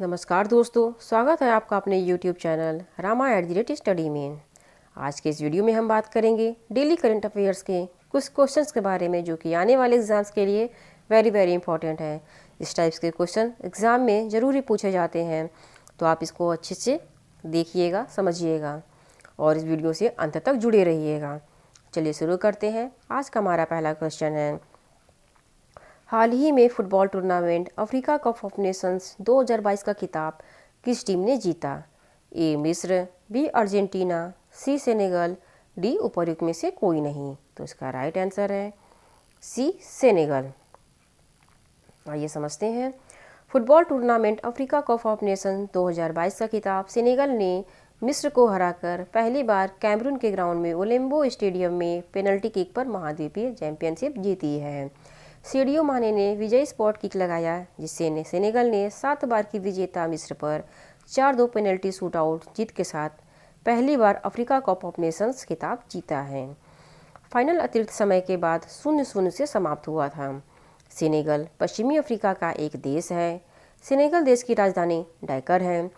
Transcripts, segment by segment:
नमस्कार दोस्तों, स्वागत है आपका अपने YouTube चैनल रामा@स्टडी में। आज के इस वीडियो में हम बात करेंगे डेली करंट अफेयर्स के कुछ क्वेश्चंस के बारे में जो कि आने वाले एग्जाम्स के लिए वेरी इंपॉर्टेंट है। इस टाइप्स के क्वेश्चन एग्ज़ाम में ज़रूरी पूछे जाते हैं, तो आप इसको अच्छे से देखिएगा, समझिएगा और इस वीडियो से अंत तक जुड़े रहिएगा। चलिए शुरू करते हैं। आज का हमारा पहला क्वेश्चन है, हाल ही में football tournament Africa cup of Nations 2022 का खिताब किस टीम ने जीता? ए मिस्र, बी अर्जेंटीना, सी सेनेगल, डी उपर्युक्त में से कोई नहीं। तो इसका राइट आंसर है सी सेनेगल। आइए समझते हैं। Football tournament Africa cup of Nations 2022 का खिताब सेनेगल ने मिस्र को हराकर पहली बार कैमरून के ग्राउंड में ओलेम्बो स्टेडियम में पेनल्टी किक पर महाद्वीपीय चैंपियनशिप जीती है। सेडियो माने ने विजयी स्पॉट किक लगाया, जिससे सेनेगल ने 7 बार की विजेता मिस्र पर 4-2 पेनल्टी शूटआउट जीत के साथ पहली बार अफ्रीका कप ऑफ नेशंस खिताब जीता है। फाइनल अतिरिक्त समय के बाद 0-0 से समाप्त हुआ था। सेनेगल पश्चिमी अफ्रीका का एक देश है। सेनेगल देश की राजधानी डैकर है।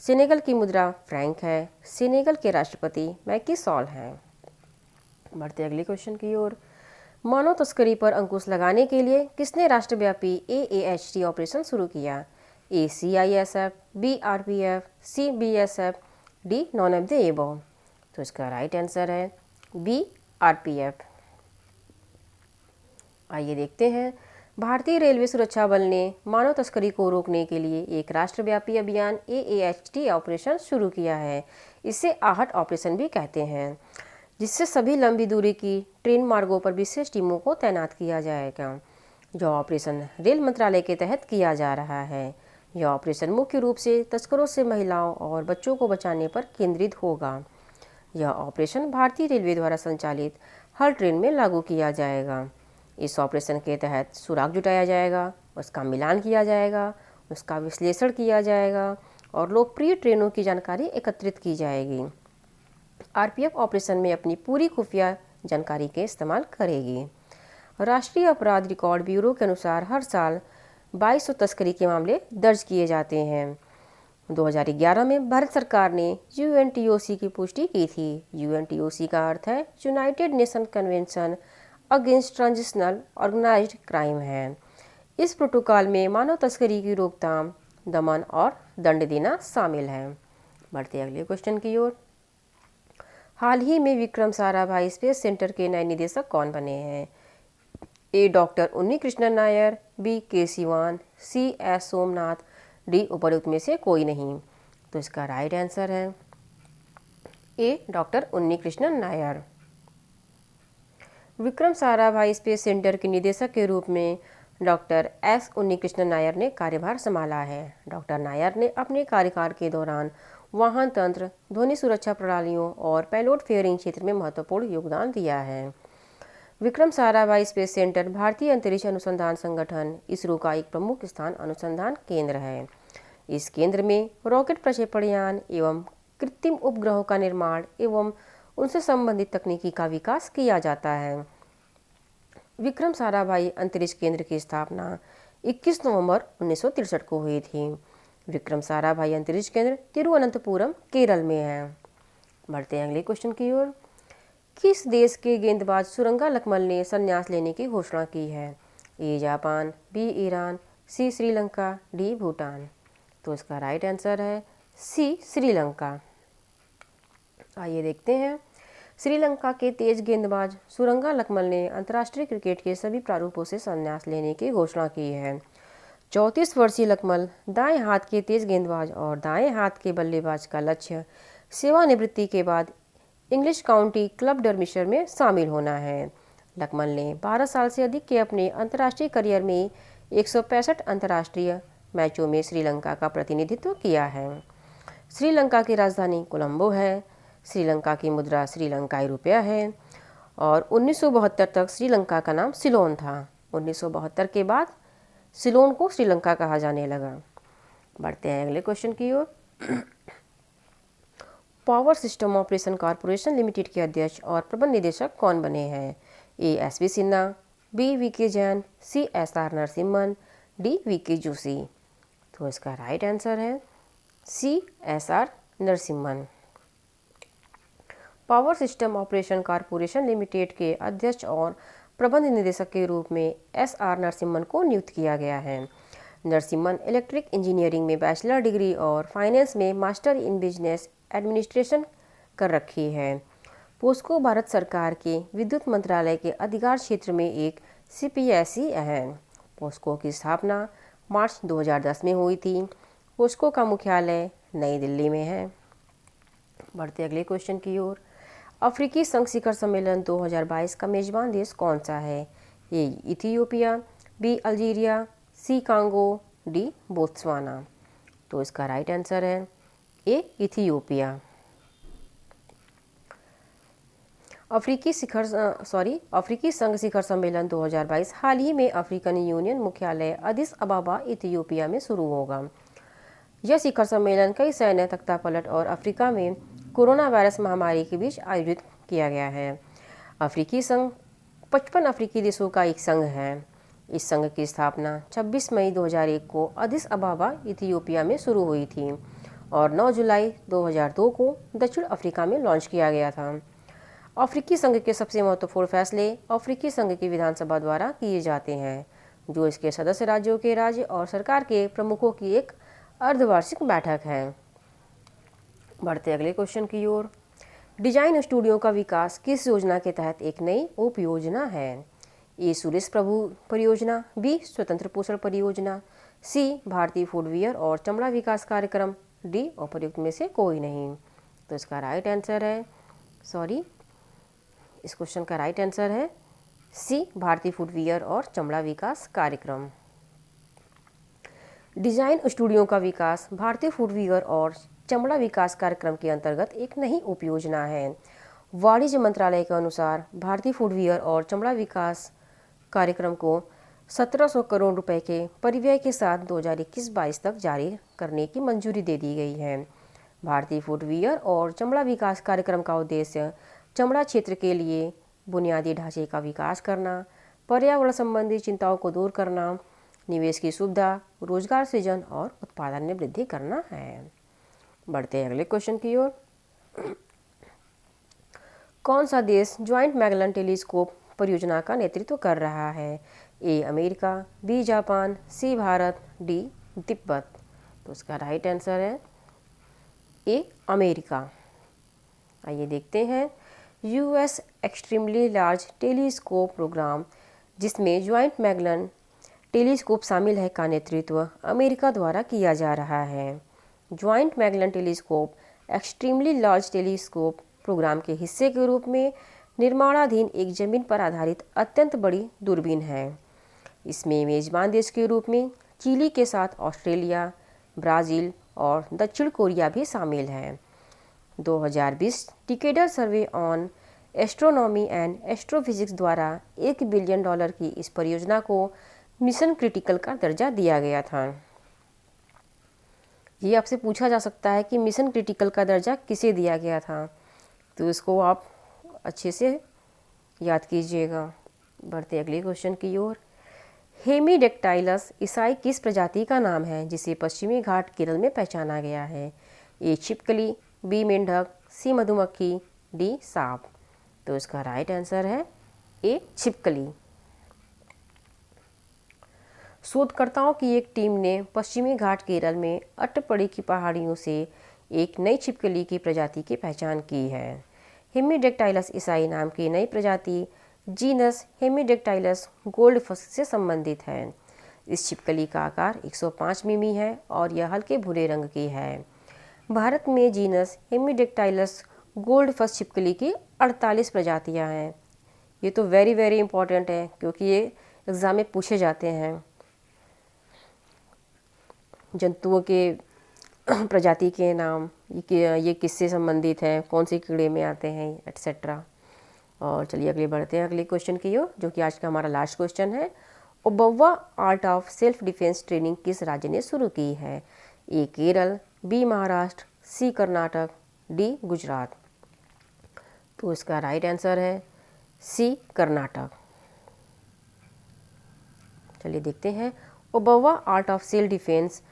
सेनेगल की मुद्रा फ्रैंक है। सेनेगल के राष्ट्रपति मैकी सॉल हैं। बढ़ते अगले क्वेश्चन की ओर। मानव तस्करी पर अंकुश लगाने के लिए किसने राष्ट्रव्यापी AAHT ऑपरेशन शुरू किया? A CISF, B RPF, C BSF, D none of the above. तो इसका राइट आंसर है बी RPF। आइए देखते हैं। भारतीय रेलवे सुरक्षा बल ने मानव तस्करी को रोकने के लिए एक राष्ट्रव्यापी अभियान AAHT ऑपरेशन शुरू किया है। इसे आहट ऑपरेशन भी कहते हैं, जिससे सभी लंबी दूरी की ट्रेन मार्गों पर विशेष टीमों को तैनात किया जाएगा। यह ऑपरेशन रेल मंत्रालय के तहत किया जा रहा है। यह ऑपरेशन मुख्य रूप से तस्करों से महिलाओं और बच्चों को बचाने पर केंद्रित होगा। यह ऑपरेशन भारतीय रेलवे द्वारा संचालित हर ट्रेन में लागू किया जाएगा। इस ऑपरेशन के तहत सुराग जुटाया जाएगा, उसका मिलान किया जाएगा, उसका विश्लेषण किया जाएगा और लोकप्रिय ट्रेनों की जानकारी एकत्रित की जाएगी। RPF ऑपरेशन में अपनी पूरी खुफिया जानकारी के इस्तेमाल करेगी। राष्ट्रीय अपराध रिकॉर्ड ब्यूरो के अनुसार हर साल 2200 तस्करी के मामले दर्ज किए जाते हैं। 2011 में भारत सरकार ने UNTOC की पुष्टि की थी। UNTOC का अर्थ है United Nation Convention against transitional organised crime है। इस प्रोटोकॉल में मानव तस्करी की रोकथाम, दमन और दंड देना शामिल है। बढ़ते अगले क्वेश्चन की ओर। हाल ही में विक्रम साराभाई स्पेस सेंटर के नए निदेशक कौन बने हैं? ए डॉक्टर उन्नी Krishnan Nair, B K Sivan, C S Somanath, D उपर्युक्त में से कोई नहीं। तो इसका राइट आंसर है ए डॉक्टर उन्नी कृष्णन नायर। विक्रम साराभाई स्पेस सेंटर के निदेशक के रूप में डॉक्टर एस उन्नी कृष्णन नायर ने कार्यभार संभाला है। डॉक्टर नायर ने अपने कार्यकाल के दौरान वाहन तंत्र, ध्वनि सुरक्षा प्रणालियों और पेलोड फेयरिंग क्षेत्र में महत्वपूर्ण योगदान दिया है। विक्रम साराभाई स्पेस सेंटर भारतीय अंतरिक्ष अनुसंधान संगठन इसरो का एक प्रमुख स्थान अनुसंधान केंद्र है। इस केंद्र में रॉकेट प्रक्षेपण यान एवं कृत्रिम उपग्रहों का निर्माण एवं उनसे संबंधित तकनीकी का विकास किया जाता है। विक्रम साराभाई अंतरिक्ष केंद्र की स्थापना 21 नवंबर 1963 को हुई थी। विक्रम साराभाई अंतरिक्ष केंद्र तिरुवनंतपुरम, केरल में है। बढ़ते हैं अगले क्वेश्चन की ओर। किस देश के गेंदबाज सुरंगा लकमल ने संन्यास लेने की घोषणा की है? A Japan, B Iran, C Sri Lanka, D Bhutan. तो इसका राइट आंसर है सी श्रीलंका। आइए देखते हैं। श्रीलंका के तेज गेंदबाज सुरंगा लकमल ने अंतर्राष्ट्रीय क्रिकेट के सभी प्रारूपों से संन्यास लेने की घोषणा की है। 34 वर्षीय लकमल दाएं हाथ के तेज गेंदबाज और दाएं हाथ के बल्लेबाज का लक्ष्य सेवानिवृत्ति के बाद इंग्लिश काउंटी क्लब डर्मिशर में शामिल होना है। लकमल ने 12 साल से अधिक के अपने अंतर्राष्ट्रीय करियर में 165 अंतर्राष्ट्रीय मैचों में श्रीलंका का प्रतिनिधित्व किया है। श्रीलंका की राजधानी कोलंबो है। श्रीलंका की मुद्रा श्रीलंकाई रुपया है और 1972 तक श्रीलंका का नाम सिलोन था। 1972 के बाद सिलोन को श्रीलंका कहा जाने लगा। बढ़ते हैं अगले क्वेश्चन की ओर। Power system operation corporation limited के अध्यक्ष और प्रबंध निदेशक कौन बने हैं? A SV Sinha, B VK Jain, C SR Narasimhan, D VK Joshi. तो इसका राइट आंसर है C S R. Narasimhan. Power system operation corporation limited के अध्यक्ष और प्रबंध निदेशक के रूप में एस.आर. नरसिम्हन को नियुक्त किया गया है। नरसिम्हन इलेक्ट्रिक इंजीनियरिंग में बैचलर डिग्री और फाइनेंस में मास्टर इन बिजनेस एडमिनिस्ट्रेशन कर रखी है। पोस्को भारत सरकार के विद्युत मंत्रालय के अधिकार क्षेत्र में एक सीपीएसई है। पोस्को की स्थापना मार्च 2010 में हुई थी। पोस्को का मुख्यालय नई दिल्ली में है। बढ़ते अगले क्वेश्चन की ओर। अफ्रीकी संघ शिखर सम्मेलन 2022 का मेजबान देश कौन सा है? ए इथियोपिया, बी अल्जीरिया, सी कांगो, डी बोत्सवाना। तो इसका राइट आंसर है ए इथियोपिया। अफ्रीकी संघ शिखर सम्मेलन 2022 हाल ही में अफ्रीकन यूनियन मुख्यालय अदिस अबाबा इथियोपिया में शुरू होगा। यह शिखर सम्मेलन कई सैन्य तख्तापलट और अफ्रीका में कोरोना वायरस महामारी के बीच आयोजित किया गया है। अफ्रीकी संघ 55 अफ्रीकी देशों का एक संघ है। इस संघ की स्थापना 26 मई 2001 को अदिस अबाबा इथियोपिया में शुरू हुई थी और 9 जुलाई 2002 को दक्षिण अफ्रीका में लॉन्च किया गया था। अफ्रीकी संघ के सबसे महत्वपूर्ण फैसले अफ्रीकी संघ की विधानसभा द्वारा किए जाते हैं, जो इसके सदस्य राज्यों के राज्य और सरकार के प्रमुखों की एक अर्धवार्षिक बैठक है। बढ़ते अगले क्वेश्चन की ओर। डिजाइन स्टूडियो का विकास किस योजना के तहत एक नई उप योजना है? ए सुरेश प्रभु परियोजना, बी स्वतंत्र पोषण परियोजना, सी भारतीय फुटवियर और चमड़ा विकास कार्यक्रम, डी उपर्युक्त में से कोई नहीं। तो इसका राइट आंसर है इस क्वेश्चन का राइट आंसर है सी भारतीय फुटवियर और चमड़ा विकास कार्यक्रम। डिजाइन स्टूडियो का विकास भारतीय फुटवियर और चमड़ा विकास कार्यक्रम के अंतर्गत एक नई उपयोजना है। वाणिज्य मंत्रालय के अनुसार भारतीय फुटवियर और चमड़ा विकास कार्यक्रम को 1700 करोड़ रुपए के परिव्यय के साथ 2021-22 तक जारी करने की मंजूरी दे दी गई है। भारतीय फुटवियर और चमड़ा विकास कार्यक्रम का उद्देश्य चमड़ा क्षेत्र के लिए बुनियादी ढांचे का विकास करना, पर्यावरण संबंधी चिंताओं को दूर करना, निवेश की सुविधा, रोजगार सृजन और उत्पादन में वृद्धि करना है। बढ़ते हैं अगले क्वेश्चन की ओर। कौन सा देश ज्वाइंट मैगेलन टेलीस्कोप परियोजना का नेतृत्व कर रहा है? A America, B Japan, C Bharat, D Tibet. तो इसका राइट आंसर है ए अमेरिका। आइए देखते हैं US extremely large telescope programme, जिसमें ज्वाइंट मैगेलन टेलीस्कोप शामिल है, का नेतृत्व अमेरिका द्वारा किया जा रहा है। Joint Magellan telescope extremely large telescope programme के हिस्से के रूप में निर्माणाधीन एक जमीन पर आधारित अत्यंत बड़ी दूरबीन है। इसमें मेजबान देश के रूप में चिली के साथ ऑस्ट्रेलिया, ब्राज़ील और दक्षिण कोरिया भी शामिल है। 2020 decadal survey on astronomy and astrophysics द्वारा $1 बिलियन की इस परियोजना को मिशन क्रिटिकल का दर्जा दिया गया था। ये आपसे पूछा जा सकता है कि मिशन क्रिटिकल का दर्जा किसे दिया गया था, तो इसको आप अच्छे से याद कीजिएगा। बढ़ते अगले क्वेश्चन की ओर। हेमीडेक्टाइलस ईसाई किस प्रजाति का नाम है जिसे पश्चिमी घाट केरल में पहचाना गया है? ए छिपकली, बी मेंढक, सी मधुमक्खी, डी सांप। तो इसका राइट आंसर है ए छिपकली। शोधकर्ताओं की एक टीम ने पश्चिमी घाट केरल में अट्टपडी की पहाड़ियों से एक नई छिपकली की प्रजाति की पहचान की है। हेमीडेक्टाइलस ईसाई नाम की नई प्रजाति जीनस हेमीडेक्टाइलस गोल्डफिश से संबंधित है। इस छिपकली का आकार 105 मिमी है और यह हल्के भूरे रंग की है। भारत में जीनस हेमीडेक्टाइलस गोल्डफिश छिपकली की 48 प्रजातियां हैं। ये तो वेरी इंपॉर्टेंट है, क्योंकि ये एग्ज़ाम में पूछे जाते हैं। जंतुओं के प्रजाति के नाम, ये किससे संबंधित है, कौन से कीड़े में आते हैं, एटसेट्रा। और चलिए अगले बढ़ते हैं अगले क्वेश्चन की ओर, जो कि आज का हमारा लास्ट क्वेश्चन है। Obavva art of self defence training किस राज्य ने शुरू की है? A Kerala, B Maharashtra, C Karnataka, D Gujarat. तो इसका राइट आंसर है सी कर्नाटक। चलिए देखते हैं Obavva art of self defence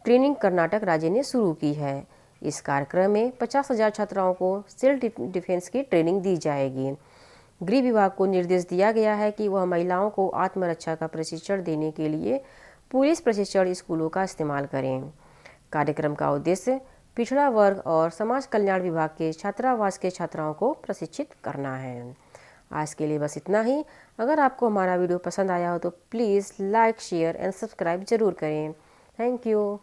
training Karnataka राज्य ने शुरू की है। इस कार्यक्रम में 50,000 छात्राओं को सेल्फ डिफेंस की ट्रेनिंग दी जाएगी। गृह विभाग को निर्देश दिया गया है कि वह महिलाओं को आत्मरक्षा का प्रशिक्षण देने के लिए पुलिस प्रशिक्षण स्कूलों का इस्तेमाल करें। कार्यक्रम का उद्देश्य पिछड़ा वर्ग और समाज कल्याण विभाग के छात्रावास के छात्राओं को प्रशिक्षित करना है। आज के लिए बस इतना ही। अगर आपको हमारा वीडियो पसंद आया हो तो please like, share and subscribe जरूर करें। Thank you.